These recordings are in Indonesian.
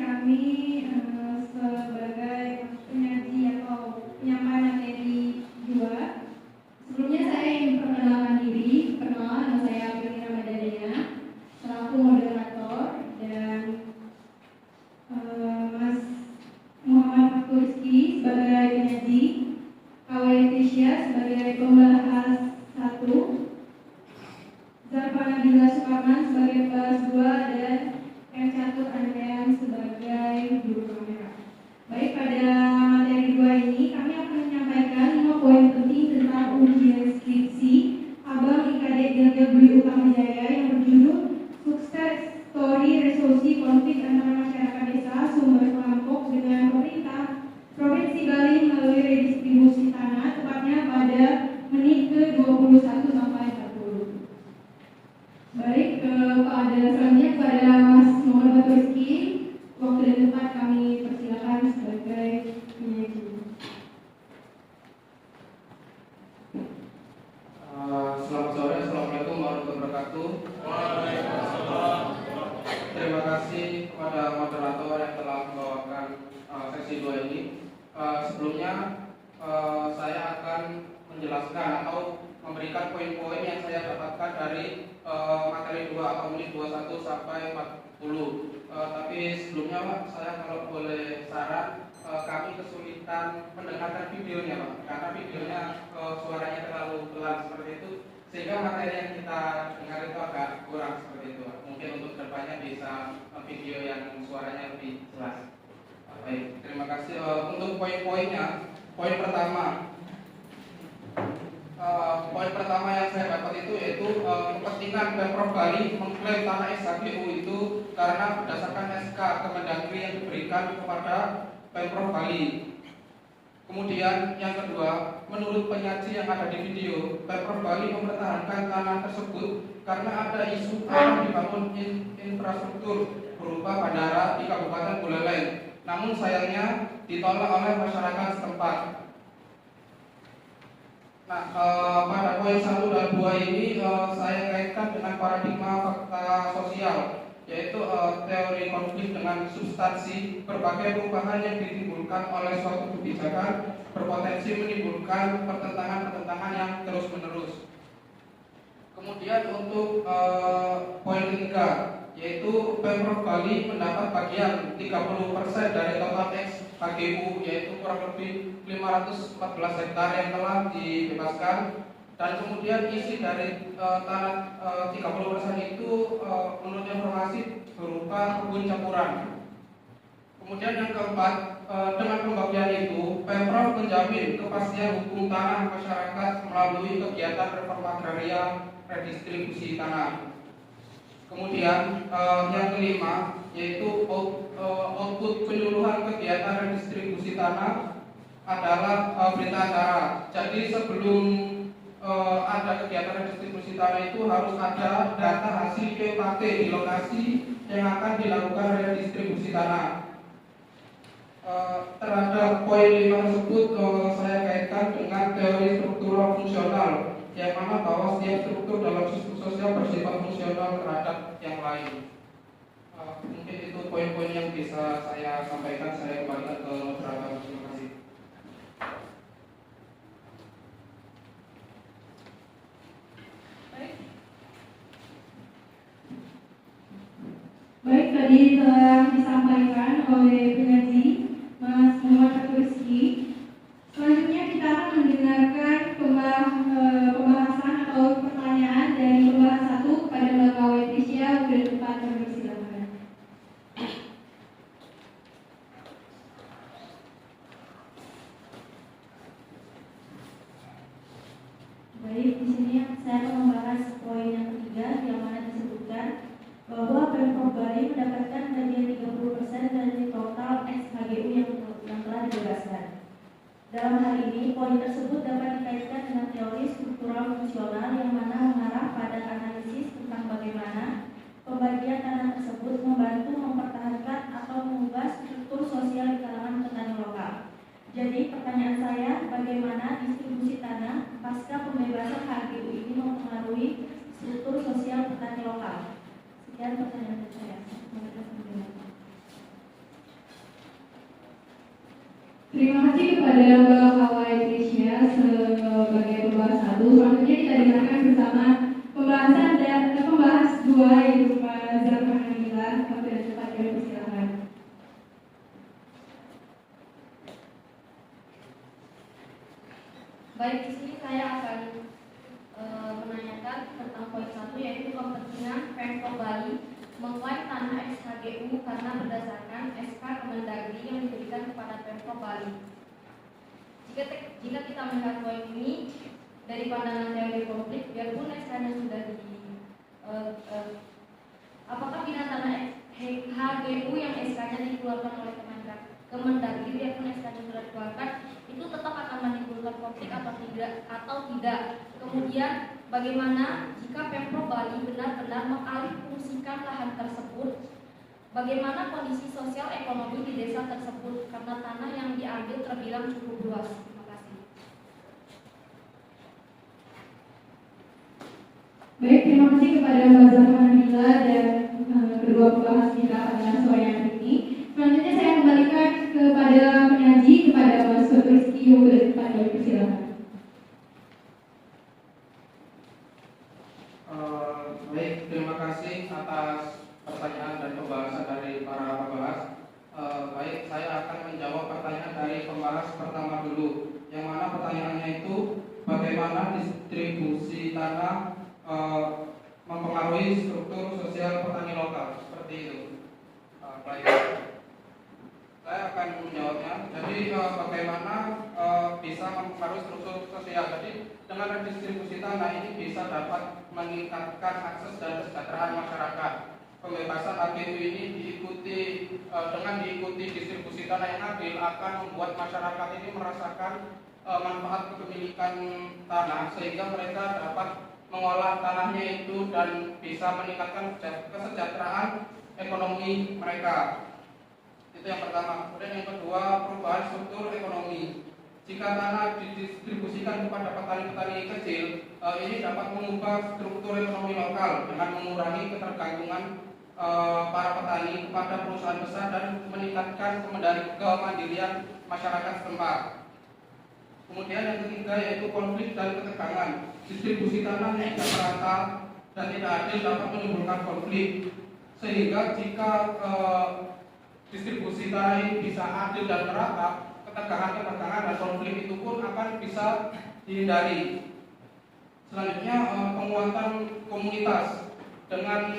kami sebagai penyaji atau penyampai materi 2. Sebelumnya saya ingin memperkenalkan diri. Perkenalkan, nama saya Fitri Ramadhania selaku moderator, dan Mas Muhammad Fatur Rizky sebagai penyaji, Kawai Tisha sebagai pembahas 1, Zarfana Bila Sukarman sebagai pembahas 2, dan M. Catur Andrean sebagai juru kamera. Baik, pada materi 2 ini kami akan menyampaikan 5 poin penting tentang ujian skripsi Abang IKD Gilgil Dwi Utama Jaya yang berjudul Sukses Story Resolusi Konflik Antara Masyarakat Desa Sumber Kelampok dengan Pemerintah Provinsi Bali melalui redistribusi tanah, tepatnya pada menit ke-21 sampai 40. Baik, pada selanjutnya kepada Mas Muhammad Fatur Rizky, waktu dan tempat kami persilakan sebagai penyaji. Selamat sore, assalamualaikum warahmatullahi wabarakatuh. Terima kasih kepada moderator yang telah membawakan sesi 2 ini. Sebelumnya saya akan menjelaskan atau memberikan poin-poin yang saya dapatkan dari materi 2 atau menit 21 sampai 40. Tapi sebelumnya Pak, saya kalau boleh saran, kami kesulitan mendengarkan videonya Pak, karena videonya suaranya terlalu pelan seperti itu, sehingga materi yang kita dengar itu agak kurang seperti itu Pak. Mungkin untuk kedepannya bisa video yang suaranya lebih jelas. Baik, terima kasih. Untuk poin-poinnya, poin pertama yang saya dapat itu yaitu kepentingan Pemprov Bali mengklaim tanah SHGU itu karena berdasarkan SK Kemendagri yang diberikan kepada Pemprov Bali. Kemudian yang kedua, menurut penyaji yang ada di video, Pemprov Bali mempertahankan tanah tersebut karena ada isu akan dibangun infrastruktur berupa bandara di Kabupaten Buleleng. Namun sayangnya ditolak oleh masyarakat setempat. Nah, pada poin 1 dan 2 ini saya kaitkan dengan paradigma fakta sosial, yaitu teori konflik dengan substansi. Berbagai perubahan yang ditimbulkan oleh suatu kebijakan berpotensi menimbulkan pertentangan-pertentangan yang terus-menerus. Kemudian untuk poin ketiga, yaitu Pemprov Bali mendapat bagian 30% dari total HGU, yaitu kurang lebih 514 hektar yang telah dibebaskan, dan kemudian isi dari tanah 30% itu menurut informasi berupa kebun campuran. Kemudian yang keempat, dengan pembagian itu Pemprov menjamin kepastian hukum tanah masyarakat melalui kegiatan reforma agraria redistribusi tanah. Kemudian yang kelima, yaitu output penyuluhan kegiatan redistribusi tanah adalah berita acara. Jadi sebelum ada kegiatan redistribusi tanah itu harus ada data hasil PPT di lokasi yang akan dilakukan redistribusi tanah. Terhadap poin 5 tersebut saya kaitkan dengan teori struktural fungsional, yang mana bahwa setiap struktur dalam sistem sosial bersifat fungsional terhadap yang lain. Mungkin itu poin-poin yang bisa saya sampaikan. Saya kembalikan ke moderator. Terima kasih. Baik, tadi telah disampaikan oleh penyaji Mas Muhammad Fatur Rizky. Selanjutnya kita akan mendengarkan pembahasan atau pertanyaan dari pembahas 1 kepada Mbak Kawai Tisha. Sudah tepat, kami silakan. Baik, di sini saya akan membahas poin yang ketiga, yang mana disebutkan bahwa Pemprov Bali mendapatkan bagian 30% dari total Terima kasih kepada Mbak Kawai Trisya sebagai pembahas 1. Selanjutnya kita dengarkan bersama pembahas 2 yaitu Pak Zafar Hanila. Waktu dan tempat kami persilakan. Baik, di sini saya akan menanyakan tentang poin 1 yaitu kepentingan Pemprov Bali mengklaim tanah SHGU karena berdasarkan SK Kemendagri yang diberikan kepada Pemprov Bali. Jika kita melihat poin ini dari pandangan teori konflik, biarpun SK-nya sudah apakah bina tanah HGU yang SK-nya dikeluarkan oleh Kemendagri, biarpun SK-nya sudah dikeluarkan, itu tetap akan menimbulkan konflik atau tidak. Kemudian bagaimana jika Pemprov Bali benar-benar mengalihfungsikan lahan tersebut? Bagaimana kondisi sosial ekonomi di desa tersebut karena tanah yang diambil terbilang cukup luas? Terima kasih. Baik, terima kasih kepada Mbak Zafar Hanila dan kedua pembahas kita pada sore hari ini. Selanjutnya saya kembalikan kepada penyaji, kepada Mas Rizky yang berdepan. Persilakan. Baik, terima kasih atas pertanyaan dan pembahasan dari para pembahas. Baik, saya akan menjawab pertanyaan dari pembahas pertama dulu, yang mana pertanyaannya itu bagaimana distribusi tanah mempengaruhi struktur sosial petani lokal, seperti itu. Baik, saya akan menjawabnya. Jadi bagaimana bisa mempengaruhi struktur sosial. Jadi dengan redistribusi tanah ini bisa dapat meningkatkan akses dan kesejahteraan masyarakat. Pembebasan HGU ini dengan diikuti distribusi tanah yang adil akan membuat masyarakat ini merasakan manfaat kepemilikan tanah, sehingga mereka dapat mengolah tanahnya itu dan bisa meningkatkan kesejahteraan ekonomi mereka. Itu yang pertama. Kemudian yang kedua, perubahan struktur ekonomi. Jika tanah didistribusikan kepada petani-petani kecil, ini dapat mengubah struktur ekonomi lokal dengan mengurangi ketergantungan para petani kepada perusahaan besar dan meningkatkan kemandirian masyarakat setempat. Kemudian yang ketiga yaitu konflik dan ketegangan. Distribusi tanah yang tidak merata dan tidak adil dapat menimbulkan konflik, sehingga jika distribusi tanah ini bisa adil dan merata, ketegangan dan konflik itu pun akan bisa dihindari. Selanjutnya penguatan komunitas. Dengan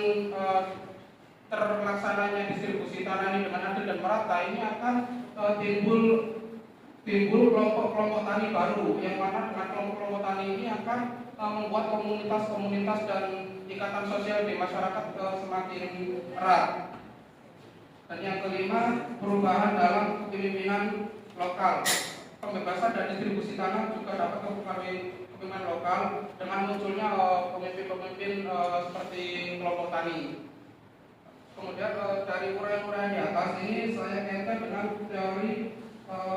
terlaksananya distribusi tanah ini dengan adil dan merata, ini akan timbul kelompok-kelompok tani baru, yang mana dengan kelompok-kelompok tani ini akan membuat komunitas-komunitas dan ikatan sosial di masyarakat semakin erat. Dan yang kelima, perubahan dalam kepemimpinan lokal. Pembebasan dan distribusi tanah juga dapat mempengaruhi kepemimpinan lokal dengan munculnya pemimpin-pemimpin seperti kelompok tani. Kemudian dari uraian-uraian di atas ini saya kaitkan dengan teori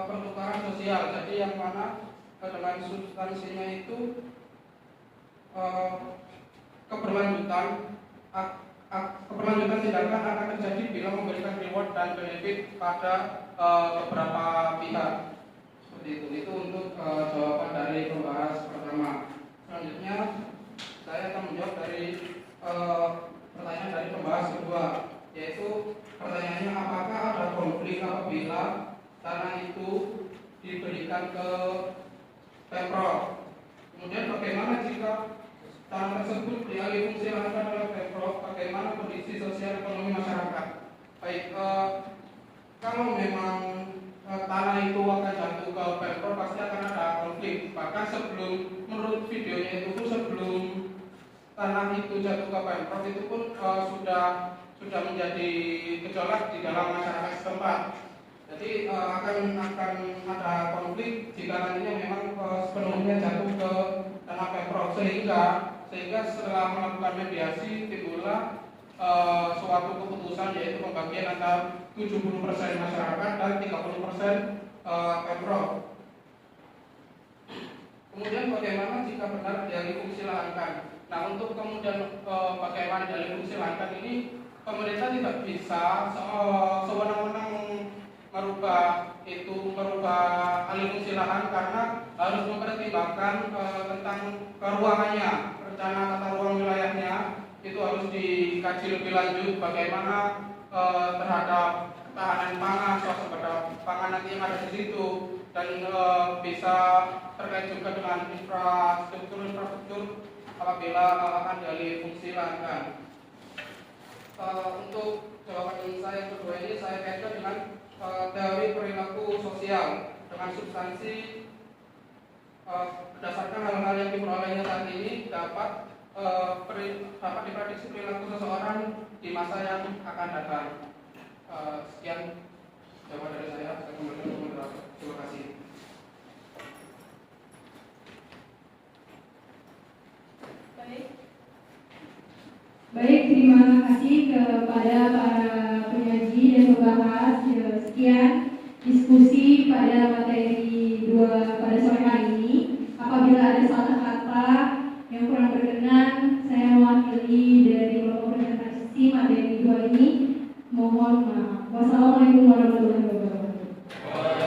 pertukaran sosial. Jadi yang mana dengan substansinya itu keberlanjutan tindakan akan terjadi bila memberikan reward dan benefit pada beberapa pihak. Seperti itu untuk jawaban dari pembahas pertama. Selanjutnya saya akan menjawab dari pertanyaan dari pembahas kedua, yaitu pertanyaannya apakah ada konflik apabila tanah itu diberikan ke Pemprov. Kemudian bagaimana jika tanah tersebut dialihfungsikan oleh Pemprov, bagaimana kondisi sosial ekonomi masyarakat? Baik, kalau memang tanah itu akan jatuh ke Pemprov, pasti akan ada konflik. Bahkan menurut videonya itu pun sebelum tanah itu jatuh ke Pemprov itu pun sudah menjadi gejolak di dalam masyarakat setempat. Jadi akan ada konflik jika nantinya memang sepenuhnya jatuh ke tanah Pemprov, sehingga setelah melakukan mediasi timbullah suatu keputusan, yaitu pembagian antara 70% masyarakat dan 30% Pemprov. Kemudian bagaimana jika benar dialihfungsi lahankan? Nah, untuk kemudian bagaimana dialihfungsi lahankan ini, pemerintah tidak bisa sewenang-wenang merubah alih fungsi lahan karena harus mempertimbangkan tentang keruangannya, rencana tata ruang wilayahnya itu harus dikaji lebih lanjut bagaimana terhadap ketahanan pangan, swasembada pangan nanti yang ada di situ, dan bisa terkait juga dengan infrastruktur apabila akan dialih fungsi lahan. Untuk jawaban saya yang kedua ini saya kaitkan dengan teori perilaku sosial dengan substansi berdasarkan hal-hal yang diperolehnya saat ini dapat diprediksi perilaku seseorang di masa yang akan datang. Sekian jawaban dari saya. Saya kembali ke moderator. Terima kasih. Baik, terima kasih kepada para penyaji dan pembahas. Sekian diskusi pada materi 2 pada sore hari ini. Apabila ada salah kata yang kurang berkenan, saya mewakili dari kelompok presentasi materi 2 ini. Mohon maaf. Wassalamualaikum warahmatullahi wabarakatuh.